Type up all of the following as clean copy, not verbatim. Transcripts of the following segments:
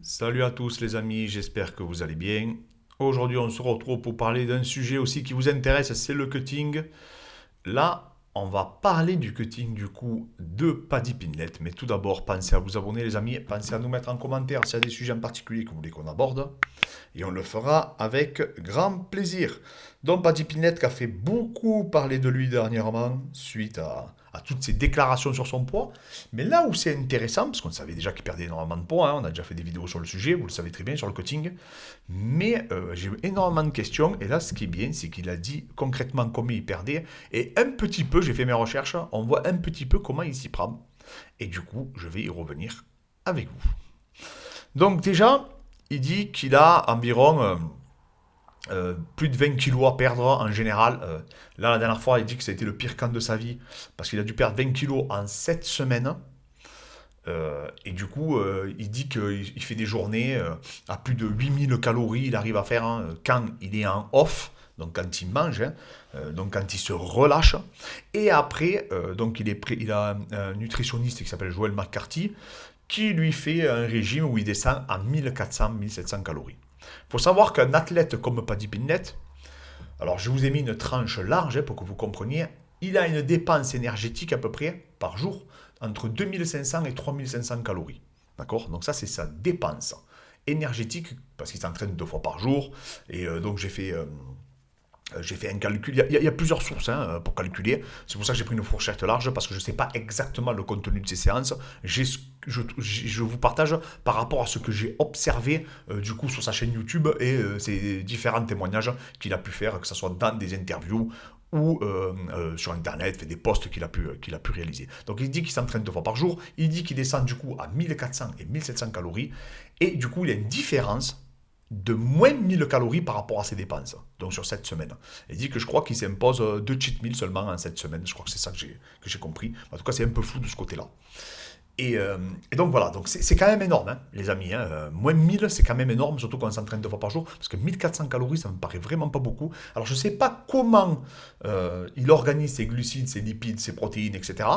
Salut à tous les amis, j'espère que vous allez bien. Aujourd'hui on se retrouve pour parler d'un sujet aussi qui vous intéresse, c'est le cutting. Là, on va parler du cutting du coup de Paddy Pimblett. Mais tout d'abord, pensez à vous abonner les amis, pensez à nous mettre en commentaire s'il y a des sujets en particulier que vous voulez qu'on aborde. Et on le fera avec grand plaisir. Donc Paddy Pimblett qui a fait beaucoup parler de lui dernièrement suite à toutes ses déclarations sur son poids. Mais là où c'est intéressant, parce qu'on savait déjà qu'il perdait énormément de poids, hein, on a déjà fait des vidéos sur le sujet, vous le savez très bien sur le cutting, mais j'ai eu énormément de questions, et là ce qui est bien, c'est qu'il a dit concrètement combien il perdait, et un petit peu, j'ai fait mes recherches, on voit un petit peu comment il s'y prend. Et du coup, je vais y revenir avec vous. Donc déjà, il dit qu'il a environ plus de 20 kilos à perdre en général. Là, la dernière fois, il dit que ça a été le pire camp de sa vie parce qu'il a dû perdre 20 kilos en 7 semaines. Et du coup, il dit qu'il fait des journées à plus de 8000 calories. Il arrive à faire quand il est en off, donc quand il mange, hein, donc quand il se relâche. Et après, donc il a un nutritionniste qui s'appelle Joel McCarthy qui lui fait un régime où il descend à 1400-1700 calories. Il faut savoir qu'un athlète comme Paddy Pimblett, alors je vous ai mis une tranche large pour que vous compreniez, il a une dépense énergétique à peu près par jour entre 2500 et 3500 calories. D'accord. Donc ça c'est sa dépense énergétique parce qu'il s'entraîne 2 fois par jour. Et donc j'ai fait un calcul, il y a plusieurs sources hein, pour calculer. C'est pour ça que j'ai pris une fourchette large, parce que je ne sais pas exactement le contenu de ces séances. Je vous partage par rapport à ce que j'ai observé du coup sur sa chaîne YouTube et ces différents témoignages qu'il a pu faire, que ce soit dans des interviews ou sur internet, fait des posts qu'il a pu réaliser. Donc il dit qu'il s'entraîne 2 fois par jour, il dit qu'il descend du coup à 1400 et 1700 calories, et du coup il a une différence de moins 1000 calories par rapport à ses dépenses, donc sur cette semaine. Il dit que je crois qu'il s'impose 2 cheat meals seulement en cette semaine, je crois que c'est ça que j'ai compris. En tout cas, c'est un peu flou de ce côté-là. Et donc voilà, donc c'est quand même énorme, hein, les amis. Hein. Moins 1000, c'est quand même énorme, surtout quand on s'entraîne 2 fois par jour, parce que 1400 calories, ça me paraît vraiment pas beaucoup. Alors je sais pas comment il organise ses glucides, ses lipides, ses protéines, etc.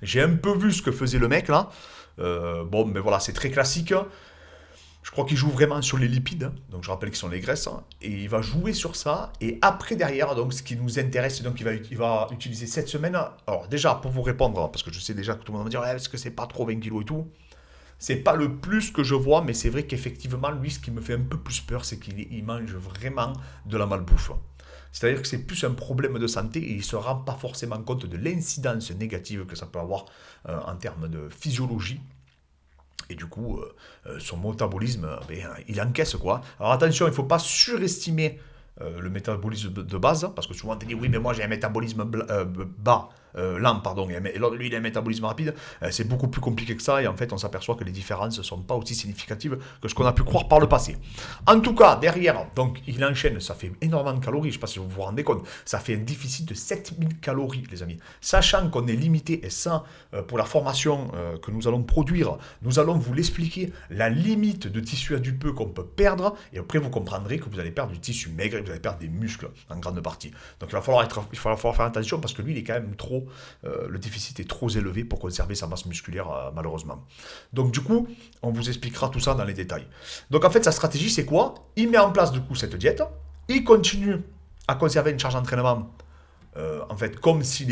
J'ai un peu vu ce que faisait le mec là. Bon, mais voilà, c'est très classique. Je crois qu'il joue vraiment sur les lipides, hein. Donc je rappelle qu'ils sont les graisses, hein. Et il va jouer sur ça, et après derrière, donc ce qui nous intéresse, donc il va utiliser cette semaine. Alors déjà, pour vous répondre, parce que je sais déjà que tout le monde va me dire, ouais, est-ce que c'est pas trop 20 kilos et tout, c'est pas le plus que je vois, mais c'est vrai qu'effectivement, lui, ce qui me fait un peu plus peur, c'est qu'il mange vraiment de la malbouffe. C'est-à-dire que c'est plus un problème de santé, et il ne se rend pas forcément compte de l'incidence négative que ça peut avoir en termes de physiologie. Et du coup, son métabolisme, il encaisse quoi. Alors attention, il ne faut pas surestimer le métabolisme de base, parce que souvent on te dit oui, mais moi j'ai un métabolisme bas, lent, pardon, et lui il a un métabolisme rapide. C'est beaucoup plus compliqué que ça, et en fait on s'aperçoit que les différences ne sont pas aussi significatives que ce qu'on a pu croire par le passé. En tout cas, derrière, donc il enchaîne, ça fait énormément de calories, je ne sais pas si vous vous rendez compte, ça fait un déficit de 7000 calories, les amis. Sachant qu'on est limité, et ça, pour la formation que nous allons produire, nous allons vous l'expliquer, la limite de tissu adipeux qu'on peut perdre, et après vous comprendrez que vous allez perdre du tissu maigre, et vous allez perdre des muscles en grande partie. Donc il va falloir faire attention, parce que lui il est quand même trop, le déficit est trop élevé pour conserver sa masse musculaire malheureusement. Donc du coup, on vous expliquera tout ça dans les détails. Donc en fait sa stratégie c'est quoi? Il met en place du coup cette diète, il continue à conserver une charge d'entraînement en fait, comme s'il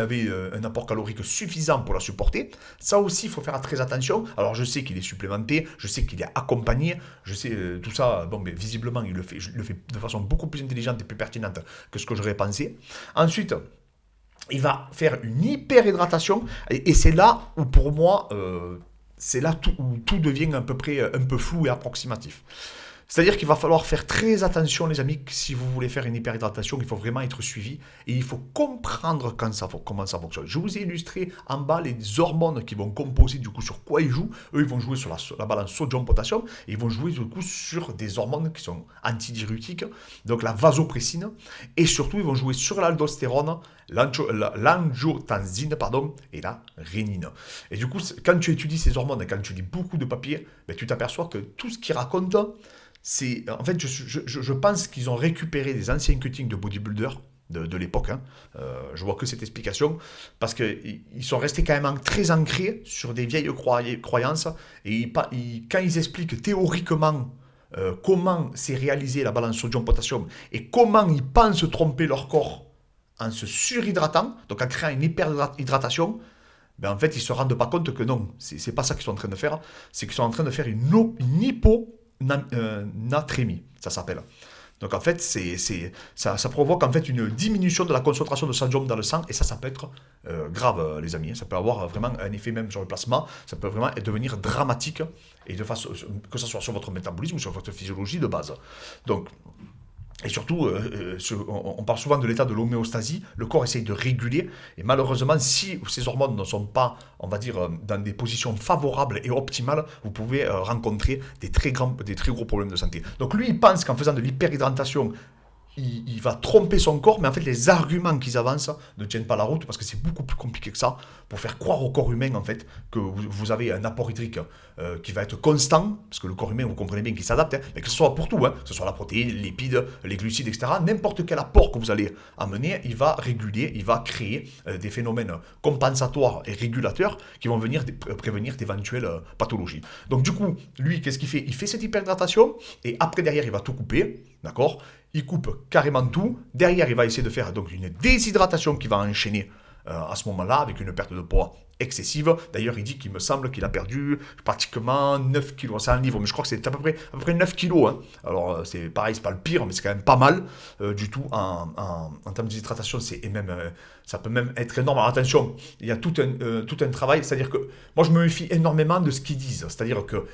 avait un apport calorique suffisant pour la supporter. Ça aussi, il faut faire très attention. Alors, je sais qu'il est supplémenté, je sais qu'il est accompagné, je sais tout ça. Bon, mais visiblement, il le fait de façon beaucoup plus intelligente et plus pertinente que ce que j'aurais pensé. Ensuite, il va faire une hyperhydratation, et c'est là où, pour moi, c'est là où tout devient à peu près un peu flou et approximatif. C'est-à-dire qu'il va falloir faire très attention, les amis, que si vous voulez faire une hyperhydratation, il faut vraiment être suivi, et il faut comprendre comment ça fonctionne. Je vous ai illustré en bas les hormones qui vont composer du coup sur quoi ils jouent. Eux, ils vont jouer sur la balance sodium-potassium, et ils vont jouer du coup sur des hormones qui sont antidiurétiques, donc la vasopressine, et surtout ils vont jouer sur l'aldostérone, l'angiotensine, pardon, et la rénine. Et du coup, quand tu étudies ces hormones, quand tu lis beaucoup de papiers, ben, tu t'aperçois que tout ce qu'ils racontent, en fait, je pense qu'ils ont récupéré des anciens cuttings de bodybuilders, de l'époque. Hein. Je vois que cette explication, parce qu'ils sont restés quand même très ancrés sur des vieilles croyances, et quand ils expliquent théoriquement comment c'est réalisé la balance sodium-potassium, et comment ils pensent tromper leur corps en se surhydratant, donc en créant une hyperhydratation, ben en fait, ils ne se rendent pas compte que non, c'est pas ça qu'ils sont en train de faire, c'est qu'ils sont en train de faire une hyponatrémie, ça s'appelle. Donc en fait, ça provoque en fait une diminution de la concentration de sodium dans le sang, et ça peut être grave, les amis. Ça peut avoir vraiment un effet même sur le plasma, ça peut vraiment devenir dramatique, et de façon, que ce soit sur votre métabolisme ou sur votre physiologie de base. Donc, et surtout, on parle souvent de l'état de l'homéostasie, le corps essaye de réguler, et malheureusement, si ces hormones ne sont pas, on va dire, dans des positions favorables et optimales, vous pouvez rencontrer des très gros problèmes de santé. Donc lui, il pense qu'en faisant de l'hyperhydratation, il va tromper son corps, mais en fait, les arguments qu'ils avancent ne tiennent pas la route, parce que c'est beaucoup plus compliqué que ça, pour faire croire au corps humain, en fait, que vous avez un apport hydrique qui va être constant, parce que le corps humain, vous comprenez bien qu'il s'adapte, hein, mais que ce soit pour tout, hein, que ce soit la protéine, les lipides, les glucides, etc., n'importe quel apport que vous allez amener, il va réguler, il va créer des phénomènes compensatoires et régulateurs qui vont venir prévenir d'éventuelles pathologies. Donc du coup, lui, qu'est-ce qu'il fait? Il fait cette hyperhydratation, et après, derrière, il va tout couper, d'accord? Il coupe carrément tout. Derrière, il va essayer de faire donc une déshydratation qui va enchaîner à ce moment-là avec une perte de poids excessive. D'ailleurs, il dit qu'il me semble qu'il a perdu pratiquement 9 kilos. C'est un livre, mais je crois que c'est à peu près 9 kilos. Hein. Alors, c'est pareil, c'est pas le pire, mais c'est quand même pas mal du tout en termes de déshydratation. Ça peut même être énorme. Alors, attention, il y a tout un travail. C'est-à-dire que moi, je me méfie énormément de ce qu'ils disent. C'est-à-dire que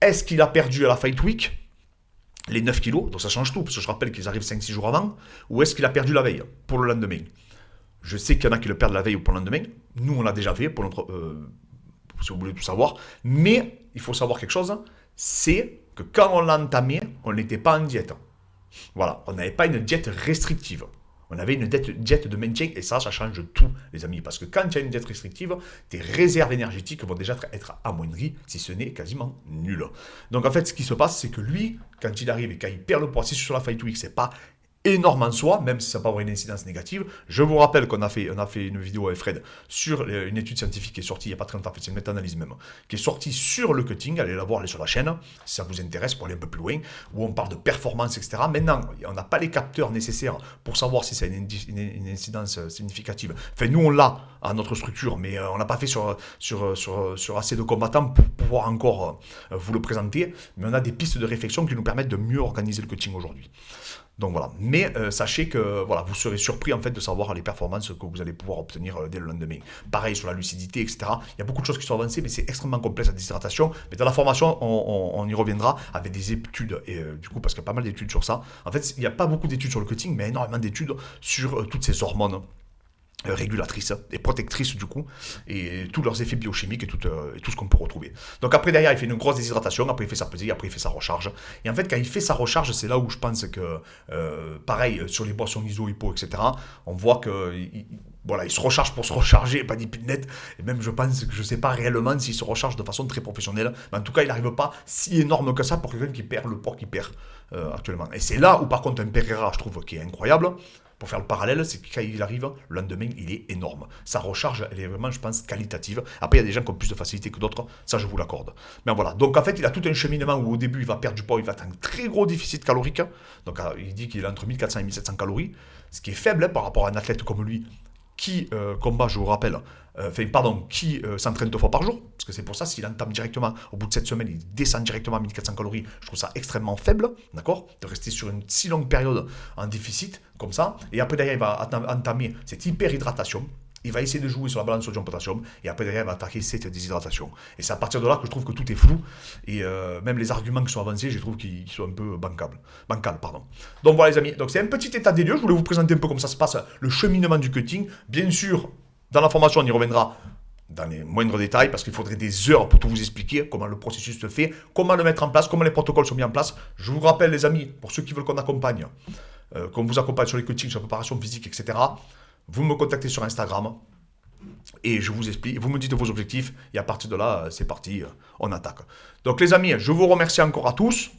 est-ce qu'il a perdu à la Fight Week les 9 kilos, donc ça change tout, parce que je rappelle qu'ils arrivent 5-6 jours avant, ou est-ce qu'il a perdu la veille, pour le lendemain? Je sais qu'il y en a qui le perdent la veille ou pour le lendemain, nous on l'a déjà fait, si vous voulez tout savoir, mais il faut savoir quelque chose, c'est que quand on l'a entamé, on n'était pas en diète. Voilà, on n'avait pas une diète restrictive. On avait une diète de maintien, et ça change tout, les amis. Parce que quand il y a une diète restrictive, tes réserves énergétiques vont déjà être amoindries, si ce n'est quasiment nul. Donc en fait, ce qui se passe, c'est que lui, quand il arrive et quand il perd le poids, si sur la Fight Week, c'est pas énorme en soi, même si ça peut avoir une incidence négative. Je vous rappelle qu'on a fait une vidéo avec Fred sur une étude scientifique qui est sortie il n'y a pas très longtemps, c'est une méta-analyse même, qui est sortie sur le cutting, allez la voir, allez sur la chaîne, si ça vous intéresse pour aller un peu plus loin, où on parle de performance, etc. Maintenant, on n'a pas les capteurs nécessaires pour savoir si ça a une incidence significative. Enfin, nous, on l'a à notre structure, mais on n'a pas fait sur assez de combattants pour pouvoir encore vous le présenter, mais on a des pistes de réflexion qui nous permettent de mieux organiser le cutting aujourd'hui. Donc voilà, mais sachez que voilà, vous serez surpris en fait de savoir les performances que vous allez pouvoir obtenir dès le lendemain. Pareil sur la lucidité, etc. Il y a beaucoup de choses qui sont avancées, mais c'est extrêmement complexe la déshydratation. Mais dans la formation, on y reviendra avec des études, et du coup, parce qu'il y a pas mal d'études sur ça. En fait, il n'y a pas beaucoup d'études sur le cutting, mais énormément d'études sur toutes ces hormones régulatrices et protectrices du coup, et tous leurs effets biochimiques et tout ce qu'on peut retrouver. Donc après derrière il fait une grosse déshydratation, après il fait sa pesée, après il fait sa recharge, et en fait quand il fait sa recharge, c'est là où je pense que pareil sur les boissons iso, hypo, etc., on voit que voilà, il se recharge pour se recharger, pas d'hypnète, et même je pense que je sais pas réellement s'il se recharge de façon très professionnelle, mais en tout cas il n'arrive pas si énorme que ça pour quelqu'un qui perd le poids qu'il perd actuellement. Et c'est là où par contre un Pereira, je trouve, qui est incroyable. Pour faire le parallèle, c'est que quand il arrive, le lendemain, il est énorme. Sa recharge, elle est vraiment, je pense, qualitative. Après, il y a des gens qui ont plus de facilité que d'autres, ça je vous l'accorde. Mais voilà, donc en fait, il a tout un cheminement où au début, il va perdre du poids, il va être un très gros déficit calorique. Donc il dit qu'il est entre 1400 et 1700 calories, ce qui est faible hein, par rapport à un athlète comme lui, qui combat, je vous rappelle, qui s'entraîne 2 fois par jour, parce que c'est pour ça, s'il entame directement, au bout de 7 semaines, il descend directement à 1400 calories, je trouve ça extrêmement faible, d'accord, de rester sur une si longue période en déficit, comme ça, et après derrière, il va entamer cette hyperhydratation, il va essayer de jouer sur la balance sodium-potassium, et après derrière, il va attaquer cette déshydratation. Et c'est à partir de là que je trouve que tout est flou, et même les arguments qui sont avancés, je trouve qu'ils sont un peu bancals. Donc voilà les amis, donc c'est un petit état des lieux, je voulais vous présenter un peu comment ça se passe, le cheminement du cutting. Bien sûr, dans la formation, on y reviendra dans les moindres détails, parce qu'il faudrait des heures pour tout vous expliquer, comment le processus se fait, comment le mettre en place, comment les protocoles sont mis en place. Je vous rappelle les amis, pour ceux qui veulent qu'on accompagne, qu'on vous accompagne sur les coachings, sur la préparation physique, etc., vous me contactez sur Instagram et je vous explique, vous me dites vos objectifs et à partir de là, c'est parti, on attaque. Donc les amis, je vous remercie encore à tous.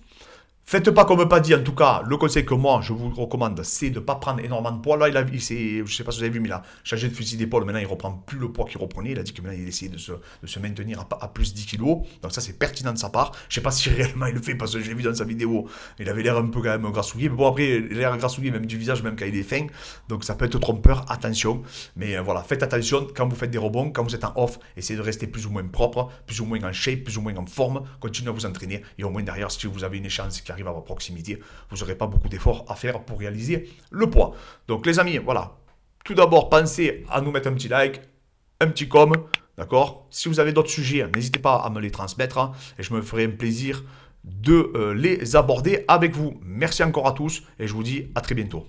Faites pas comme pas dit, en tout cas, le conseil que moi je vous recommande, c'est de ne pas prendre énormément de poids. Là, je sais pas si vous avez vu, mais il a changé de fusil d'épaule. Maintenant, il reprend plus le poids qu'il reprenait. Il a dit que maintenant, il essayait de se maintenir à plus 10 kilos. Donc, ça, c'est pertinent de sa part. Je sais pas si réellement il le fait parce que j'ai vu dans sa vidéo, il avait l'air un peu quand même grassouillé. Mais bon, après, il a l'air grassouillé, même du visage, même quand il est fin. Donc, ça peut être trompeur. Attention. Mais voilà, faites attention quand vous faites des rebonds, quand vous êtes en off. Essayez de rester plus ou moins propre, plus ou moins en shape, plus ou moins en forme. Continuez à vous entraîner. Et au moins, derrière, si vous avez une échéance qui arrive à votre proximité, vous n'aurez pas beaucoup d'efforts à faire pour réaliser le poids. Donc les amis, voilà. Tout d'abord, pensez à nous mettre un petit like, un petit com, d'accord. Si vous avez d'autres sujets, n'hésitez pas à me les transmettre hein, et je me ferai un plaisir de les aborder avec vous. Merci encore à tous et je vous dis à très bientôt.